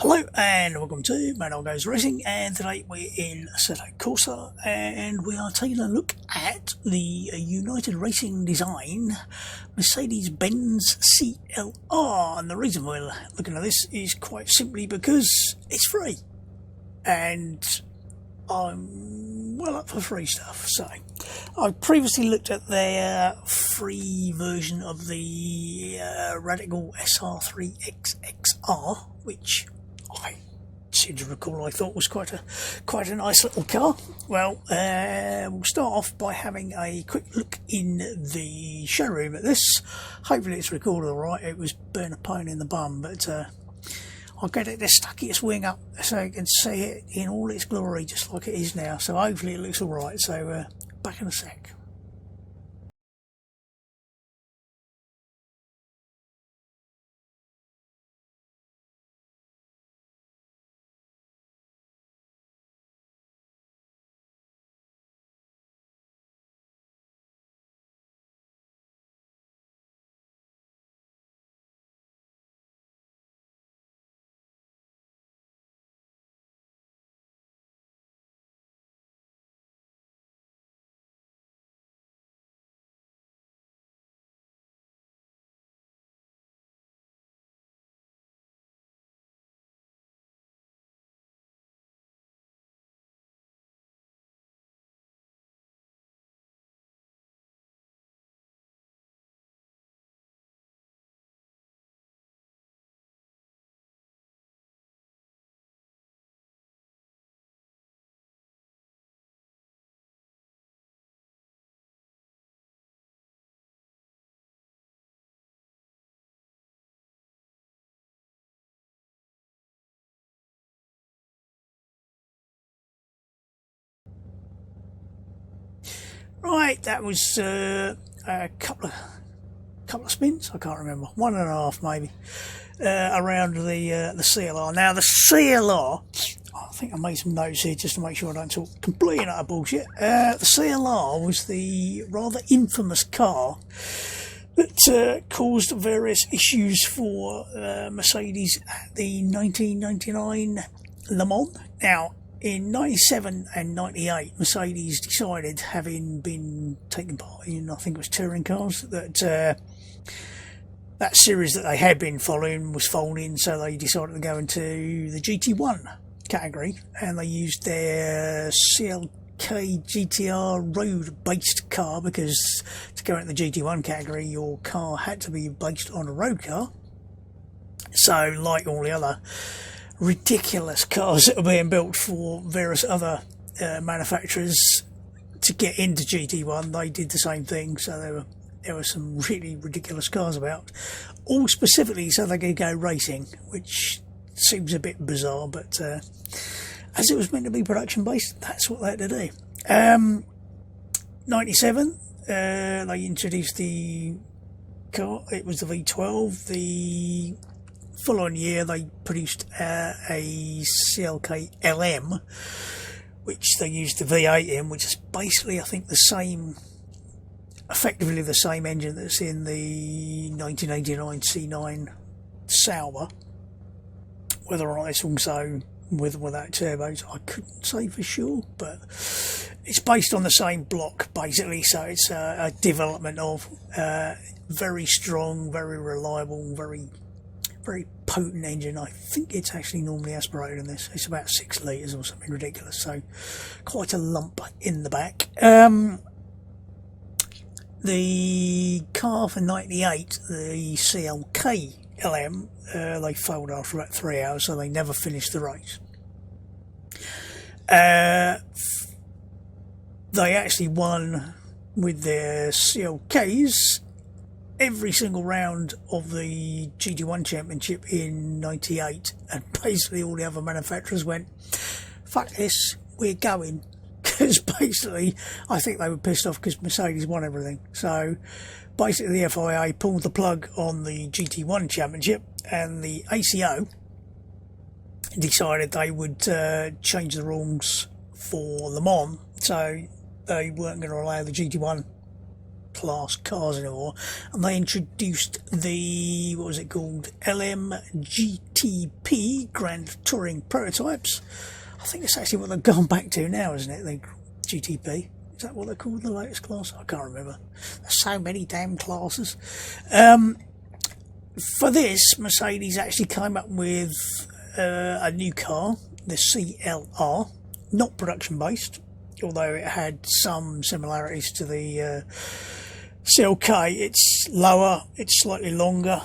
Hello and welcome to Man Goes Racing, and today we're in Assetto Corsa and we are taking a look at the United Racing Design Mercedes-Benz CLR. And the reason we're looking at this is quite simply because it's free and I'm well up for free stuff. So I previously looked at their free version of the Radical SR3XXR, which I seem to recall I thought was quite a nice little car. Well, we'll start off by having a quick look in the showroom at this. Hopefully it's recorded alright. It was burn a pain in the bum, but I'll get it to stuck its wing up so you can see it in all its glory, just like it is now. So hopefully it looks alright. So back in a sec. Right, that was a couple of spins. I can't remember, 1.5 maybe, around the CLR. Now the CLR, I think I made some notes here just to make sure I don't talk complete and utter bullshit. The CLR was the rather infamous car that caused various issues for Mercedes at the 1999 Le Mans. Now, in 97 and 98, Mercedes decided, having been taking part in, I think it was touring cars, that that series that they had been following was folding, so they decided to go into the GT1 category, and they used their CLK GTR road-based car, because to go into the GT1 category, your car had to be based on a road car. So, like all the other ridiculous cars that are being built for various other manufacturers to get into GT1, they did the same thing. So there were some really ridiculous cars about, all specifically so they could go racing, which seems a bit bizarre, but as it was meant to be production based, that's what they had to do. 97, they introduced the car. It was the V12. The following year they produced a CLK LM, which they used the V8 in, which is basically, I think, effectively the same engine that's in the 1989 C9 Sauber. Whether or not it's also with or without turbos, I couldn't say for sure, but it's based on the same block basically. So it's a development of very strong, very reliable, very potent engine. I think it's actually normally aspirated in this. It's about 6 litres or something ridiculous, so quite a lump in the back. The car for 98, the CLK LM, they failed after about 3 hours, so they never finished the race. They actually won with their CLKs every single round of the GT1 championship in 98, and basically all the other manufacturers went, fuck this, we're going, because basically I think they were pissed off because Mercedes won everything. So basically the FIA pulled the plug on the GT1 championship, and the ACO decided they would change the rules for Le Mans, so they weren't going to allow the GT1 class cars anymore, and they introduced the, what was it called, LMGTP Grand Touring Prototypes. I think it's actually what they've gone back to now, isn't it? The GTP. Is that what they're called, the latest class? I can't remember. There's so many damn classes. For this, Mercedes actually came up with a new car, the CLR, not production based, although it had some similarities to the CLK. It's lower, it's slightly longer,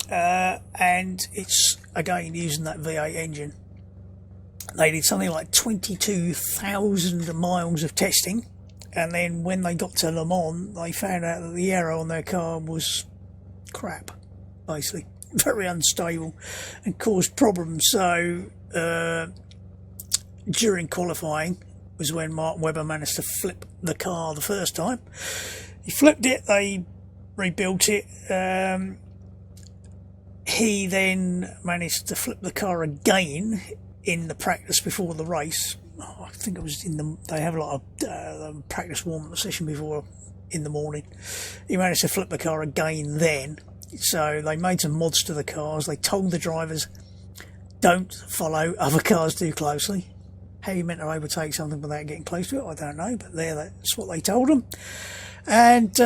and it's again using that V8 engine. They did something like 22,000 miles of testing, and then when they got to Le Mans, they found out that the aero on their car was crap, basically. Very unstable and caused problems. So during qualifying was when Mark Webber managed to flip the car the first time. He flipped it, they rebuilt it. He then managed to flip the car again in the practice before the race. I think it was in the, they have like a practice warm-up session before in the morning. He managed to flip the car again then. So they made some mods to the cars. They told the drivers, don't follow other cars too closely. How you meant to overtake something without getting close to it, I don't know, but that's what they told them. And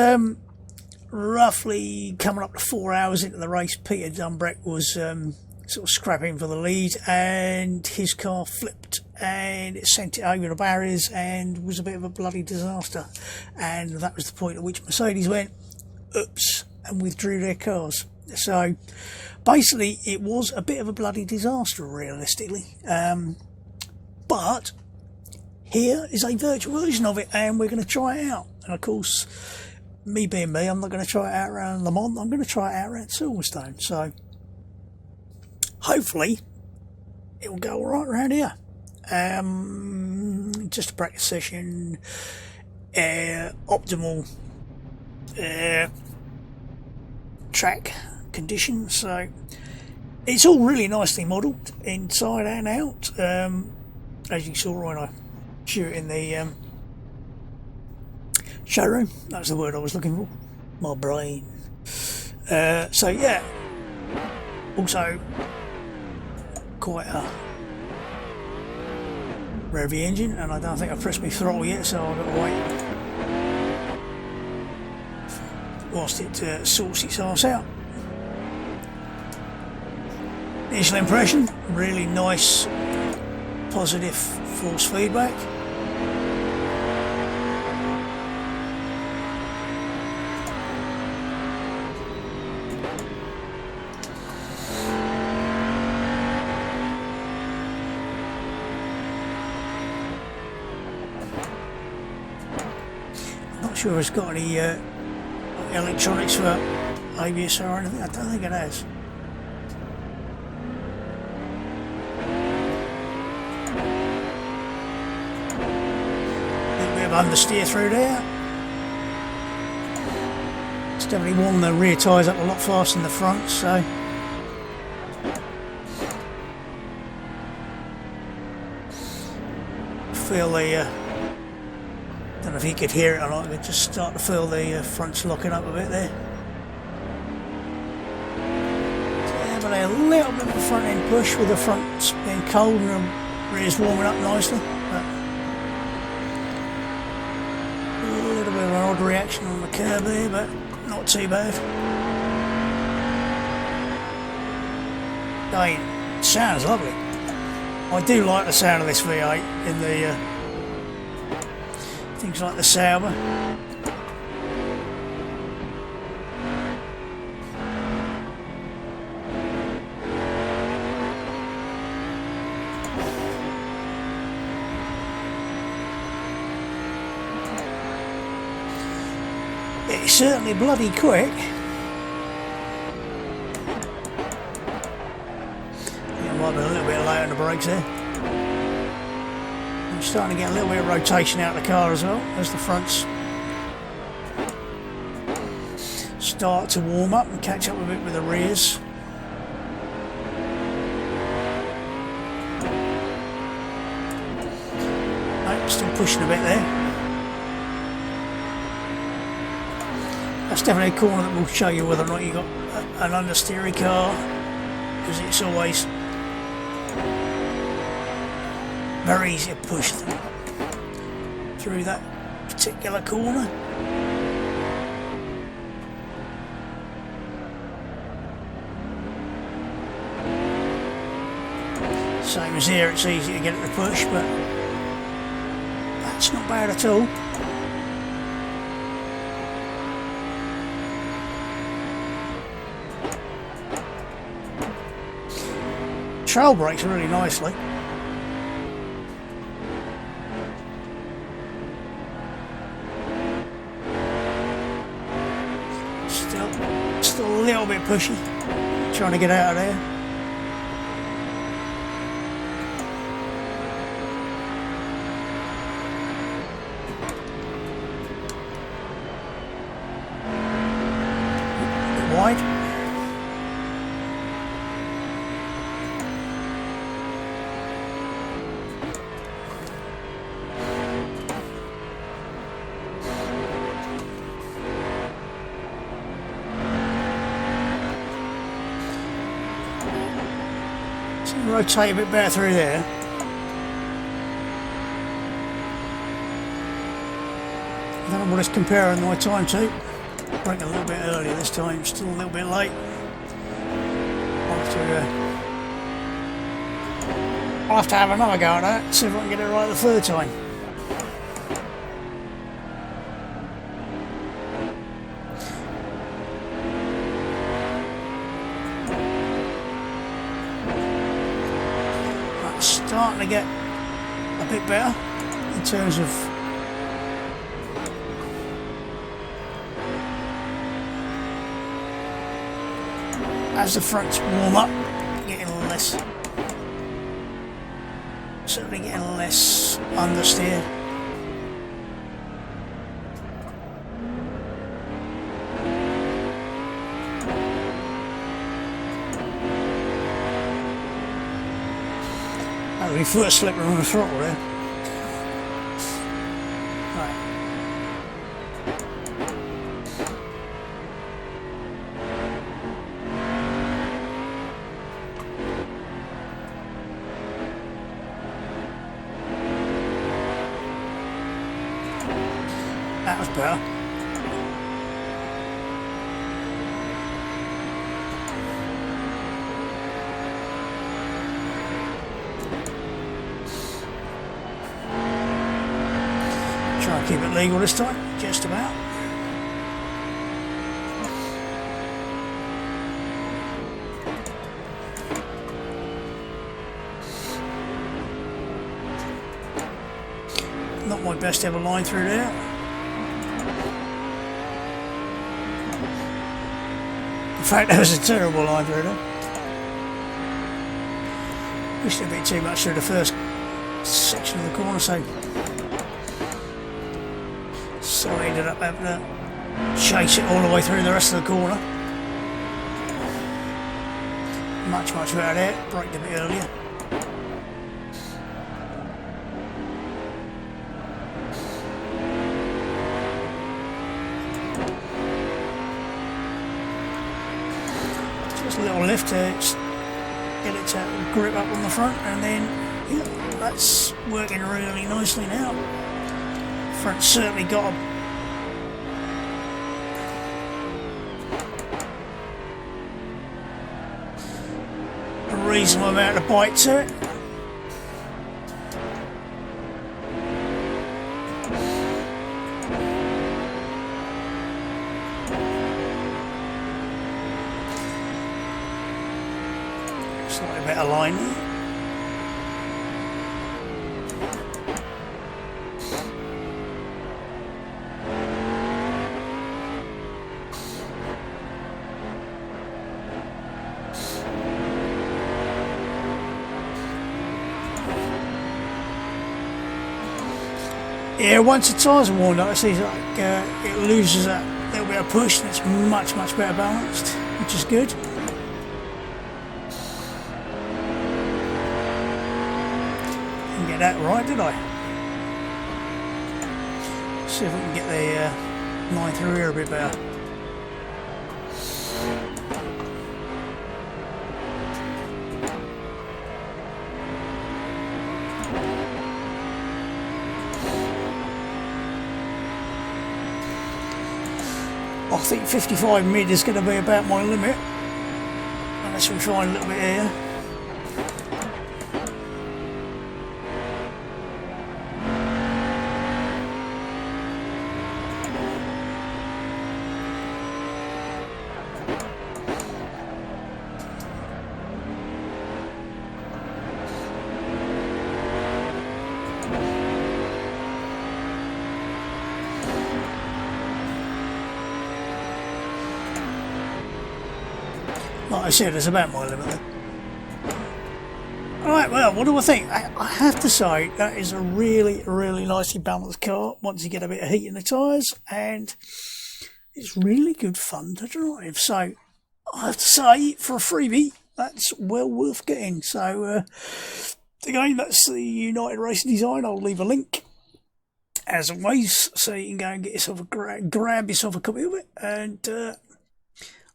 roughly coming up to 4 hours into the race, Peter Dumbreck was sort of scrapping for the lead, and his car flipped and it sent it over the barriers and was a bit of a bloody disaster. And that was the point at which Mercedes went, oops, and withdrew their cars. So basically it was a bit of a bloody disaster, realistically. But here is a virtual version of it, and we're going to try it out. And of course, me being me, I'm not going to try it out around Le Mans, I'm going to try it out around Silverstone. So hopefully it will go all right around here. Just a practice session, optimal track conditions. So it's all really nicely modelled inside and out, as you saw when I shoot in the showroom. That's the word I was looking for, my brain. So yeah, also quite a revvy engine, and I don't think I've pressed my throttle yet, so I've got to wait whilst it sorts its arse out. Initial impression, really nice positive force feedback. Not sure it's got any electronics for ABS or anything. I don't think it has. A little bit of understeer through there. It's definitely warmed the rear tyres up a lot faster than the front, so feel the don't know if you could hear it or not, but just start to feel the fronts locking up a bit there. So having a little bit of a front end push with the fronts being cold and the rear's warming up nicely. But a little bit of an odd reaction on the curb there, but not too bad. Again, sounds lovely. I do like the sound of this V8 in the things like the Sauber. It's certainly bloody quick. It might be a little bit late on the brakes there. I'm starting to get a little bit of rotation out of the car as well as the fronts start to warm up and catch up a bit with the rears. Nope, still pushing a bit there. That's definitely a corner that will show you whether or not you got an understeery car, because it's always very easy to push through that particular corner. Same as here, it's easy to get it to push, but that's not bad at all. Trail brakes really nicely. Still a little bit pushy, trying to get out of there. A bit wide. Rotate a bit better through there. I don't know what it's comparing my time to. Breaking a little bit earlier this time, still a little bit late. I'll have to have another go at that, see if I can get it right the third time. Starting to get a bit better in terms of as the fronts warm up, getting less, certainly getting less understeered. My foot slipping on the throttle there. Right. That was better. Keep it legal this time, just about. Not my best ever line through there. In fact, that was a terrible line through there. Pushed a bit too much through the first section of the corner, so I ended up having to chase it all the way through the rest of the corner. Much better there, braked a bit earlier. Just a little lift to get it to grip up on the front, and then yeah, that's working really nicely now. Front's certainly got a reasonable amount of bite to it. Slightly better line there. Yeah, once the tyres are worn up, it seems like it loses that little bit of push, and it's much better balanced, which is good. Didn't get that right, did I? See if we can get the line through here a bit better. I think 55 mid is going to be about my limit, unless we find a little bit here. Like I said, it's about my limit then. Alright, well, what do I think? I have to say, that is a really, really nicely balanced car once you get a bit of heat in the tyres, and it's really good fun to drive. So, I have to say, for a freebie, that's well worth getting. So, again, that's the United Racing Design. I'll leave a link, as always, so you can go and get yourself grab yourself a copy of it, and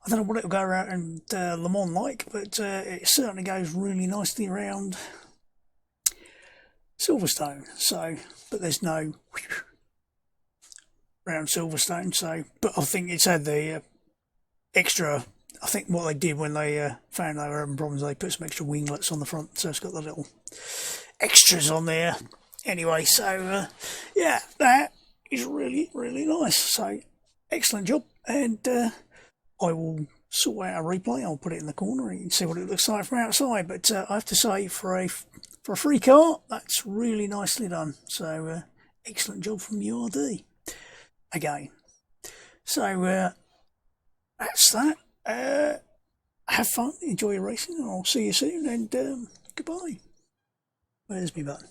I don't know what it'll go around and Le Mans like, but it certainly goes really nicely around Silverstone. So, but there's no round Silverstone. So, but I think it's had the extra. I think what they did when they found they were having problems, they put some extra winglets on the front, so it's got the little extras on there. Anyway, so yeah, that is really, really nice. So, excellent job, and I will sort out a replay. I'll put it in the corner and you can see what it looks like from outside. But I have to say, for a free car, that's really nicely done. So excellent job from URD again. So that's that. Have fun, enjoy your racing, and I'll see you soon. And goodbye. Where's my button?